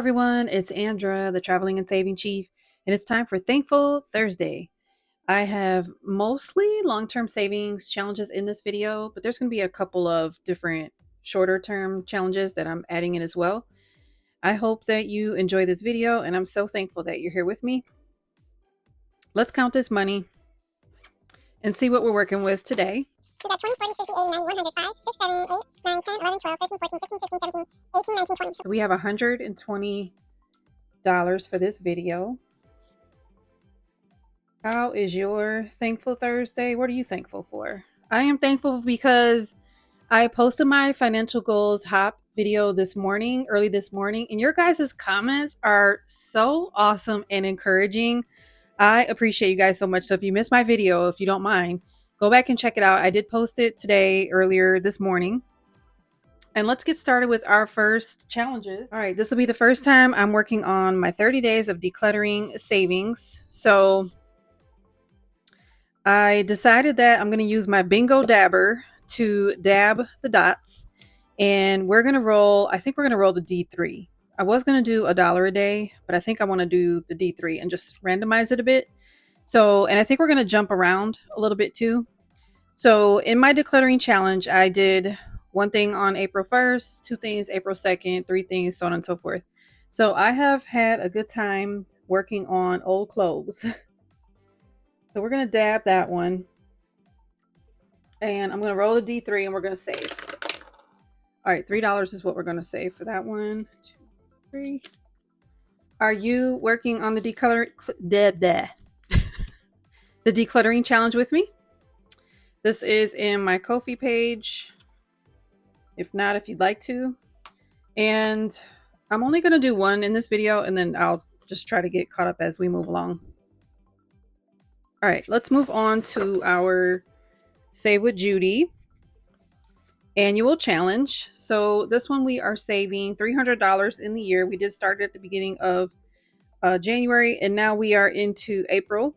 everyone, it's Andra, the Traveling and Saving Chief, and it's time for Thankful Thursday. I have mostly long-term savings challenges in this video, but there's going to be a couple of different shorter-term challenges that I'm adding in as well. I hope that you enjoy this video, and I'm so thankful that you're here with me. Let's count this money and see what we're working with today. We got 20, 40, 60, 80, 90, 100, 5, 6, 7, 8, 9, 10, 11, 12, 13, 14, 15, 16, 17, 18, 19, 20. We have $120 for this video. How is your Thankful Thursday? What are you thankful for? I am thankful because I posted my financial goals hop video this morning, early this morning, and your guys' comments are so awesome and encouraging. I appreciate you guys so much. So if you missed my video, if you don't mind, go back and check it out. I did post it today, earlier this morning. And let's get started with our first challenges. All right, this will be the first time I'm working on my 30 days of decluttering savings. So I decided that I'm going to use my bingo dabber to dab the dots, and we're going to roll, I think we're going to roll the D3. I was going to do $1 a day, but I think I want to do the D3 and just randomize it a bit. So, and I think we're going to jump around a little bit too. So in my decluttering challenge, I did one thing on April 1st, 2 things April 2nd, 3 things, so on and so forth. So I have had a good time working on old clothes. So we're going to dab that one. And I'm going to roll the D3 and we're going to save. All right, $3 is what we're going to save for that one. 2, 3. Are you working on the decluttering challenge with me? This is in my Ko-fi page. If not, if you'd like to. And I'm only going to do one in this video, and then I'll just try to get caught up as we move along. All right, let's move on to our Save with Judy annual challenge. So this one we are saving $300 in the year. We did start at the beginning of January, and now we are into April.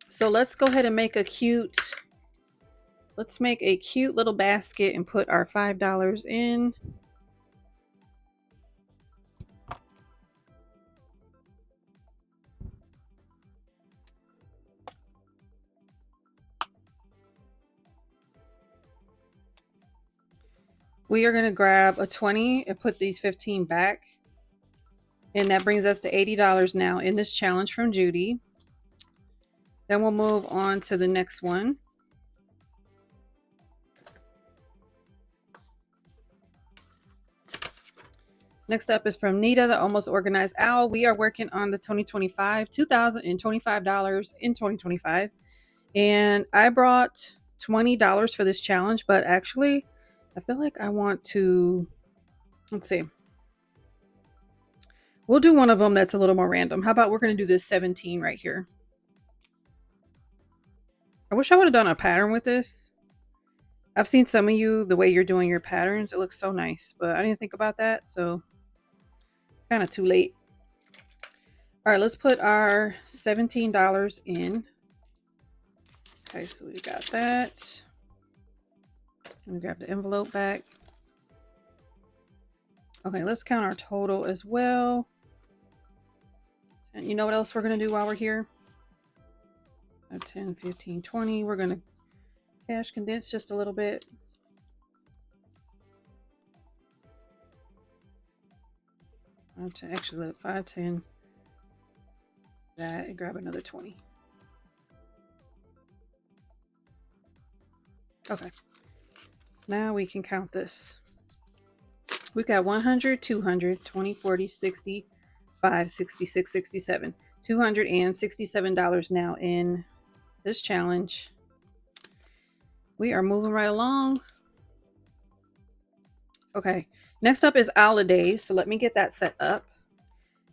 So let's go ahead and make a cute, let's make a cute little basket and put our $5 in. We are going to grab a 20 and put these 15 back. And that brings us to $80 now in this challenge from Judy. Then we'll move on to the next one. Next up is from Nita, the Almost Organized Owl. We are working on the $2,025 in 2025. And I brought $20 for this challenge, but actually I feel like I want to, let's see. We'll do one of them that's a little more random. How about we're going to do this 17 right here. I wish I would have done a pattern with this. I've seen some of you, the way you're doing your patterns, it looks so nice, but I didn't think about that, so kind of too late. All right, let's put our $17 in. Okay, so we got that. Let me grab the envelope back. Okay, let's count our total as well. And you know what else we're going to do while we're here? 10, 15, 20. We're going to cash condense just a little bit. Actually, look, 5, 10. That, and grab another 20. Okay. Now we can count this. We've got 100, 200, 20, 40, 60, 5, 66, 67. $267 now in this challenge. We are moving right along. Okay. Next up is Holidays. So let me get that set up.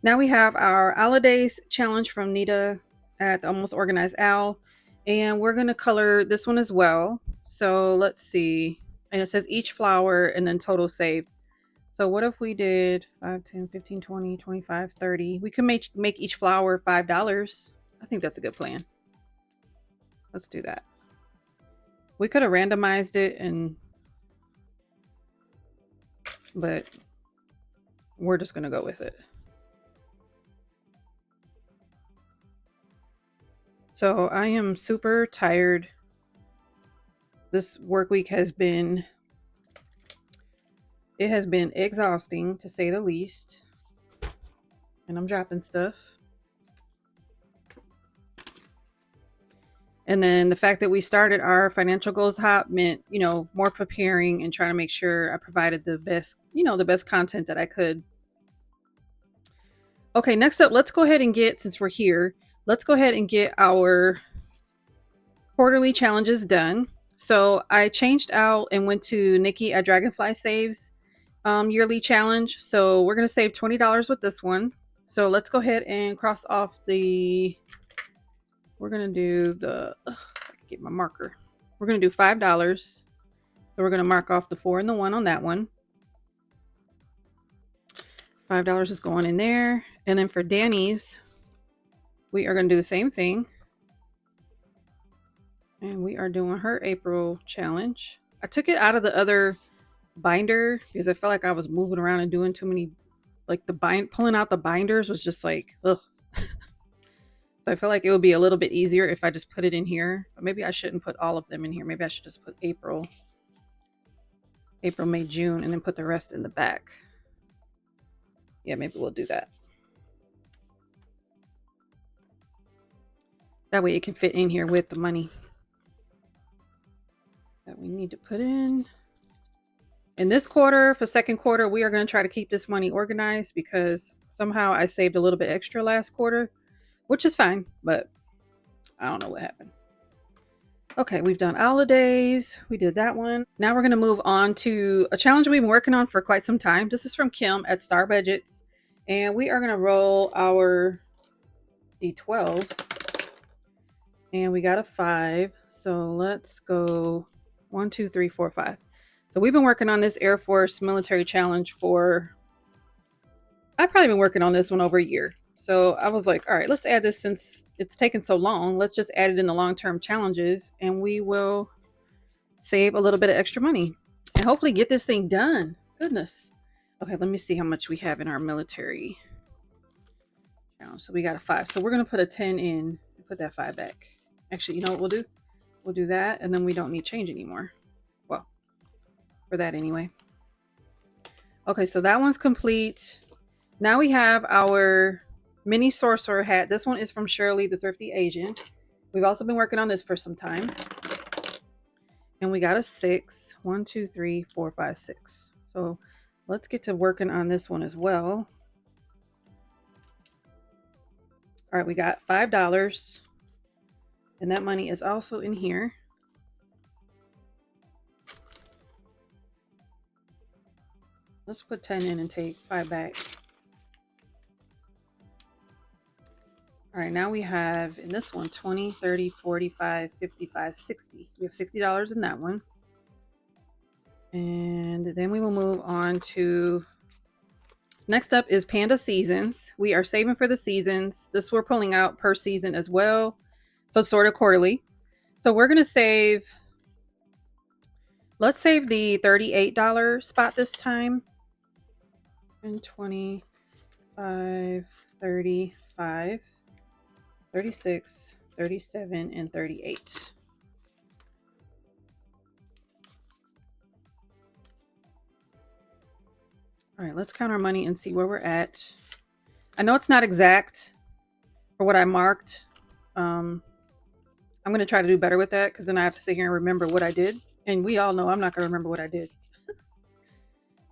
Now we have our Holidays challenge from Nita at the Almost Organized Owl. And we're going to color this one as well. So let's see. And it says each flower and then total saved. So what if we did 5, 10, 15, 20, 25, 30. We could make each flower $5. I think that's a good plan. Let's do that. We could have randomized it, but we're just going to go with it. So I am super tired. This work week has been exhausting to say the least. And I'm dropping stuff. And then the fact that we started our financial goals hop meant, you know, more preparing and trying to make sure I provided the best, you know, the best content that I could. Okay, next up, let's go ahead and get, since we're here, let's go ahead and get our quarterly challenges done. So I changed out and went to Nikki at Dragonfly Saves yearly challenge. So we're going to save $20 with this one. So let's go ahead and cross off the, we're going to do the, I can get my marker. We're going to do $5. So we're going to mark off the 4 and the 1 on that one. $5 is going in there. And then for Dani's, we are going to do the same thing. And we are doing her April challenge. I took it out of the other binder because I felt like I was moving around and doing too many, like pulling out the binders was just like, ugh. So I feel like it would be a little bit easier if I just put it in here. But maybe I shouldn't put all of them in here. Maybe I should just put April, May, June, and then put the rest in the back. Yeah, maybe we'll do that. That way it can fit in here with the money that we need to put in. In this quarter, for second quarter, we are going to try to keep this money organized because somehow I saved a little bit extra last quarter, which is fine, but I don't know what happened. Okay, we've done holidays. We did that one. Now we're going to move on to a challenge we've been working on for quite some time. This is from Kim at Star Budgets. And we are going to roll our D12. And we got a 5. So let's go 1, 2, 3, 4, 5. So we've been working on this Air Force military challenge for, I've probably been working on this one over a year. So I was like, all right, let's add this since it's taken so long. Let's just add it in the long-term challenges and we will save a little bit of extra money and hopefully get this thing done. Goodness. Okay, let me see how much we have in our military challenge. So we got a 5. So we're going to put a 10 in and put that 5 back. Actually, you know what we'll do? We'll do that and then we don't need change anymore. Well, for that anyway. Okay, so that one's complete. Now we have our mini sorcerer hat. This one is from Shirley, the Thrifty Asian. We've also been working on this for some time. And we got a 6. 1, 2, 3, 4, 5, 6. So let's get to working on this one as well. All right, we got $5. And that money is also in here. Let's put 10 in and take 5 back. All right, now we have in this one 20, 30, 45, 55, 60. We have $60 in that one. And then we will move on to, next up is Panda Seasons. We are saving for the seasons. This we're pulling out per season as well. So sort of quarterly. So we're going to save, let's save the $38 spot this time. And 25, 35, 36, 37, and 38. All right, let's count our money and see where we're at. I know it's not exact for what I marked. I'm going to try to do better with that because then I have to sit here and remember what I did. And we all know I'm not going to remember what I did.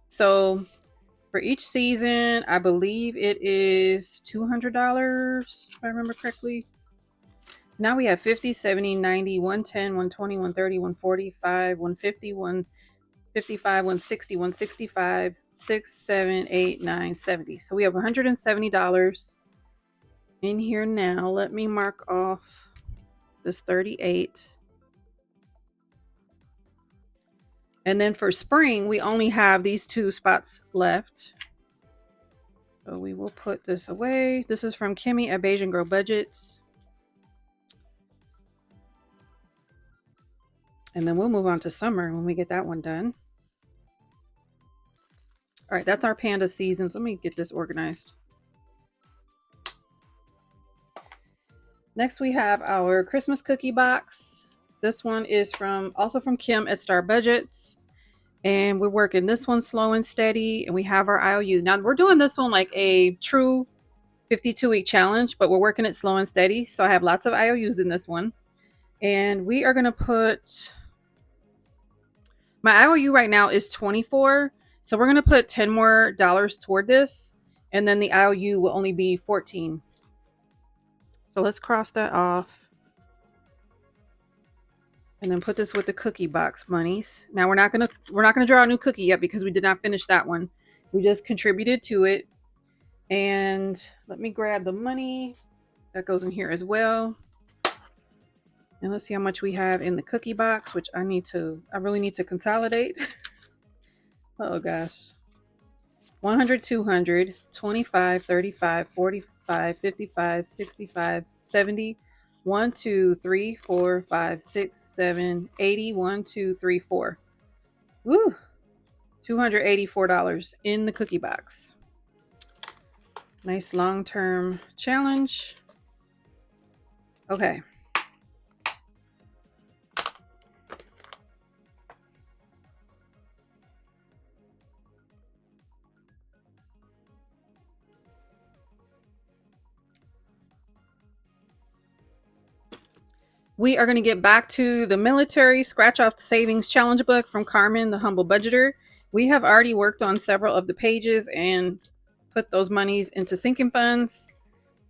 So for each season, I believe it is $200, if I remember correctly. So now we have 50, 70, 90, 110, 120, 130, 145, 150, 155, 160, 165, 6, 7, 8, 9, 70. So we have $170 in here now. Let me mark off this 38. And then for spring, we only have these 2 spots left. So we will put this away. This is from Kimmie at Beige and Girl Budgets. And then we'll move on to summer when we get that one done. All right, that's our panda seasons. Let me get this organized. Next, we have our Christmas cookie box. This one is also from Kim at Star Budgets. And we're working this one slow and steady. And we have our IOU. Now, we're doing this one like a true 52-week challenge, but we're working it slow and steady. So I have lots of IOUs in this one. And we are going to put... My IOU right now is 24. So we're going to put $10 more toward this. And then the IOU will only be 14. So let's cross that off. And then put this with the cookie box monies. Now we're not gonna draw a new cookie yet because we did not finish that one. We just contributed to it. And let me grab the money. That goes in here as well. And let's see how much we have in the cookie box, which I really need to consolidate. Oh gosh. 100, 200, 25, 35, 45, 55, 65, 70, 1, 2, 3, 4, 5, 6, 7, 80, 1, 2, 3, 4. Woo! $284 in the cookie box. Nice long-term challenge. Okay. We are going to get back to the military scratch off savings challenge book from Carmen, the humble budgeter. We have already worked on several of the pages and put those monies into sinking funds.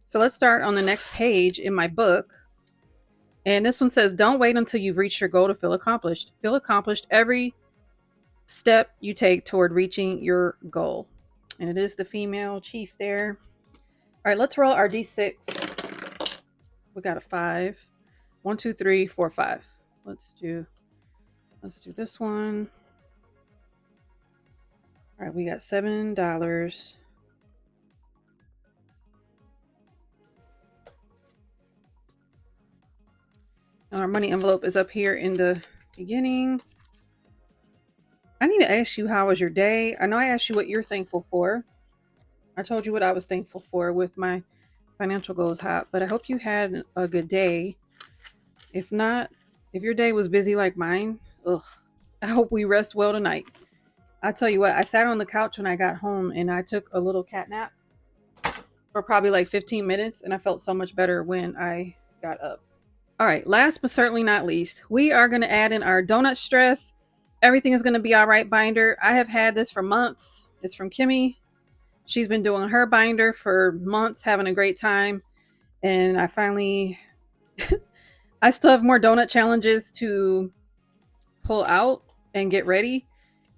So let's start on the next page in my book. And this one says, don't wait until you've reached your goal to feel accomplished. Feel accomplished every step you take toward reaching your goal. And it is the female chief there. All right, let's roll our D6. We got a 5. 1, 2, 3, 4, 5. Let's do this one. All right, we got $7. Our money envelope is up here in the beginning. I need to ask you, how was your day? I know I asked you what you're thankful for. I told you what I was thankful for with my financial goals hat, but I hope you had a good day. If not, if your day was busy like mine, I hope we rest well tonight. I tell you what, I sat on the couch when I got home and I took a little cat nap for probably like 15 minutes and I felt so much better when I got up. All right, last but certainly not least, we are going to add in our donut stress. Everything is going to be all right binder. I have had this for months. It's from Kimmie. She's been doing her binder for months, having a great time. And I finally... I still have more donut challenges to pull out and get ready.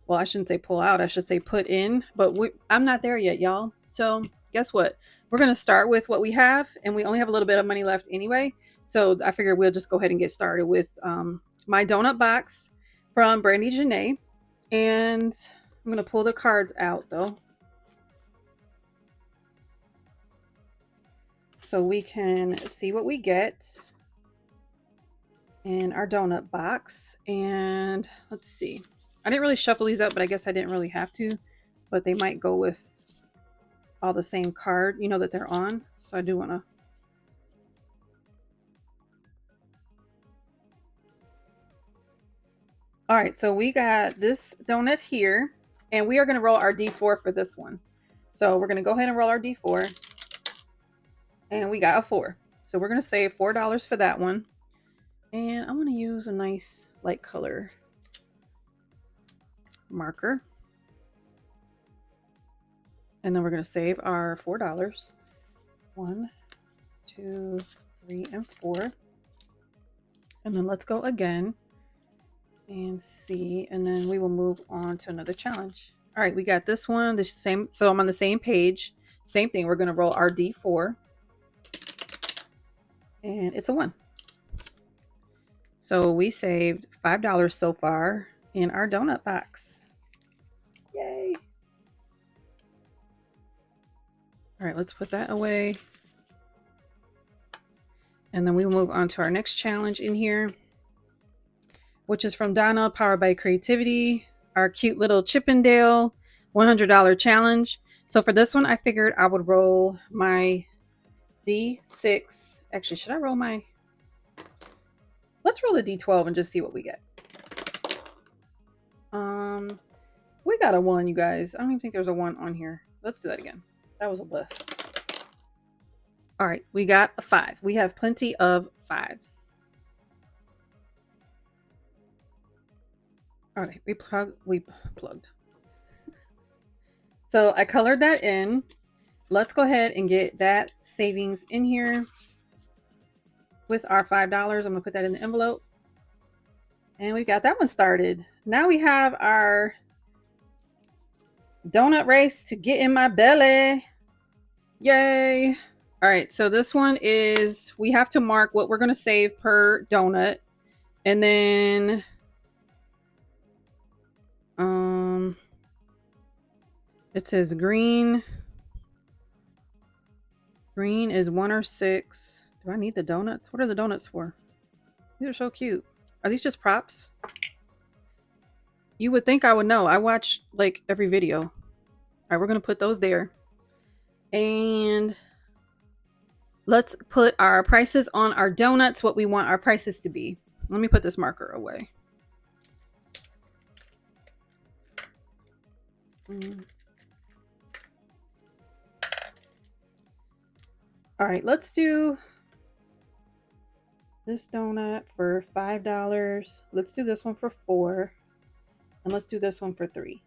Well, I shouldn't say pull out. I should say put in. But I'm not there yet, y'all. So guess what? We're going to start with what we have. And we only have a little bit of money left anyway. So I figured we'll just go ahead and get started with my donut box from Brandi Janae. And I'm going to pull the cards out, though, so we can see what we get in our donut box. And let's see, I didn't really shuffle these up, but I guess I didn't really have to, but they might go with all the same card, you know, that they're on. So I do want to... All right, so we got this donut here, and we are going to roll our D4 for this one. So we're going to go ahead and roll our D4, and we got a 4. So we're going to save $4 for that one. And I'm going to use a nice light color marker. And then we're going to save our $4. 1, 2, 3, and 4. And then let's go again and see. And then we will move on to another challenge. All right, we got this one. The same. So I'm on the same page. Same thing. We're going to roll our D4. And it's a 1. So we saved $5 so far in our donut box. Yay. All right, let's put that away. And then we will move on to our next challenge in here, which is from Donna, powered by creativity. Our cute little Chippendale $100 challenge. So for this one, I figured I would roll my D6. Actually, should I roll my... Let's roll a D12 and just see what we get. We got a 1, you guys. I don't even think there's a 1 on here. Let's do that again. That was a blast. All right, we got a 5. We have plenty of 5s. All right, we plugged. So I colored that in. Let's go ahead and get that savings in here with our $5. I'm gonna put that in the envelope. And we got that one started. Now we have our donut race to get in my belly. Yay. All right, so this one is, we have to mark what we're gonna save per donut. And then it says green. Green is 1 or 6. Do I need the donuts? What are the donuts for? These are so cute. Are these just props? You would think I would know. I watch like every video. All right, we're going to put those there. And let's put our prices on our donuts, what we want our prices to be. Let me put this marker away. All right, let's do this donut for $5. Let's do this one for $4. And let's do this one for $3.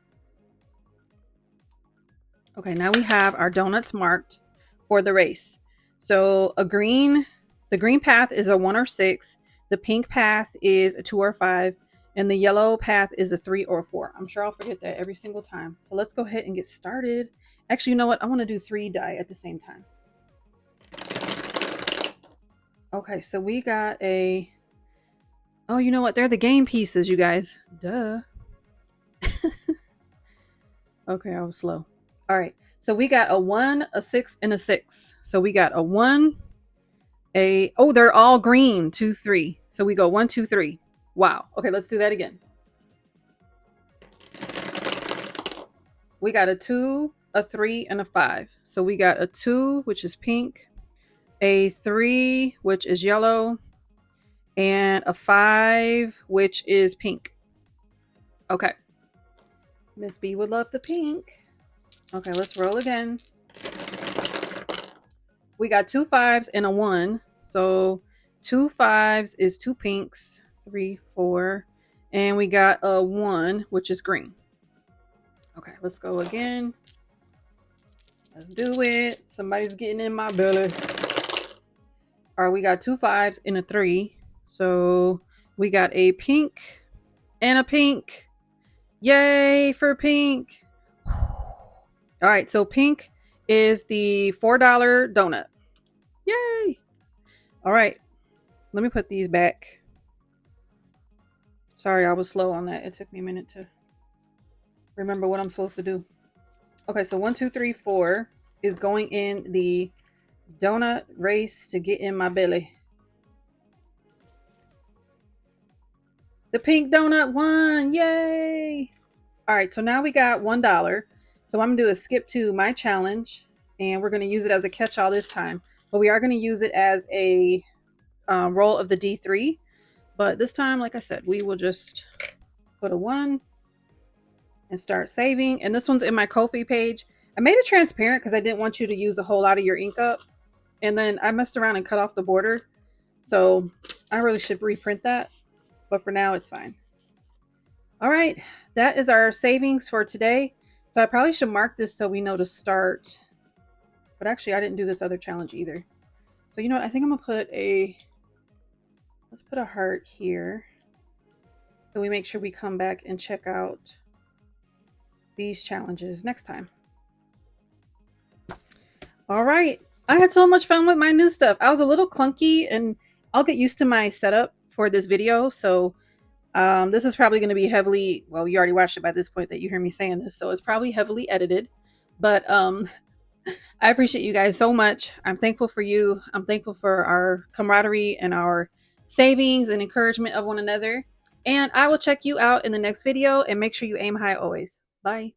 Okay, now we have our donuts marked for the race. So the green path is a 1 or 6. The pink path is a 2 or 5. And the yellow path is a 3 or 4. I'm sure I'll forget that every single time. So let's go ahead and get started. Actually, you know what? I want to do 3 die at the same time. Okay, so we got a... Oh, you know what? They're the game pieces, you guys. Duh. Okay, I was slow. All right, so we got a 1, a 6, and a 6. So we got a 1, a... Oh, they're all green. 2, 3. So we go 1, 2, 3. Wow. Okay, let's do that again. We got a 2, a 3, and a 5. So we got a 2, which is pink, a 3, which is yellow, and a 5, which is pink. Okay. Miss B would love the pink. Okay, let's roll again. We got 2 5s and a 1. So 2 5s is 2 pinks, 3, 4. And we got a 1, which is green. Okay, let's go again. Let's do it. Somebody's getting in my belly. All right, we got 2 5s and a 3. So we got a pink and a pink. Yay for pink. All right, so pink is the $4 donut. Yay. All right, let me put these back. Sorry, I was slow on that. It took me a minute to remember what I'm supposed to do. Okay, so 1, 2, 3, 4 is going in the donut race to get in my belly. The pink donut won. Yay. All right, so now we got $1. So I'm going to do a skip to my challenge, and we're going to use it as a catch-all this time. But we are going to use it as a roll of the D3. But this time, like I said, we will just put a 1 and start saving. And this one's in my Ko-fi page. I made it transparent because I didn't want you to use a whole lot of your ink up. And then I messed around and cut off the border. So I really should reprint that. But for now, it's fine. All right, that is our savings for today. So I probably should mark this so we know to start. But actually, I didn't do this other challenge either. So you know what? I think I'm going to put a... Let's put a heart here. So we make sure we come back and check out these challenges next time. All right. I had so much fun with my new stuff. I was a little clunky, and I'll get used to my setup for this video. So this is probably going to be heavily, well, you already watched it by this point that you hear me saying this, so it's probably heavily edited. But I appreciate you guys so much. I'm thankful for you. I'm thankful for our camaraderie and our savings and encouragement of one another. And I will check you out in the next video, and make sure you aim high always. Bye.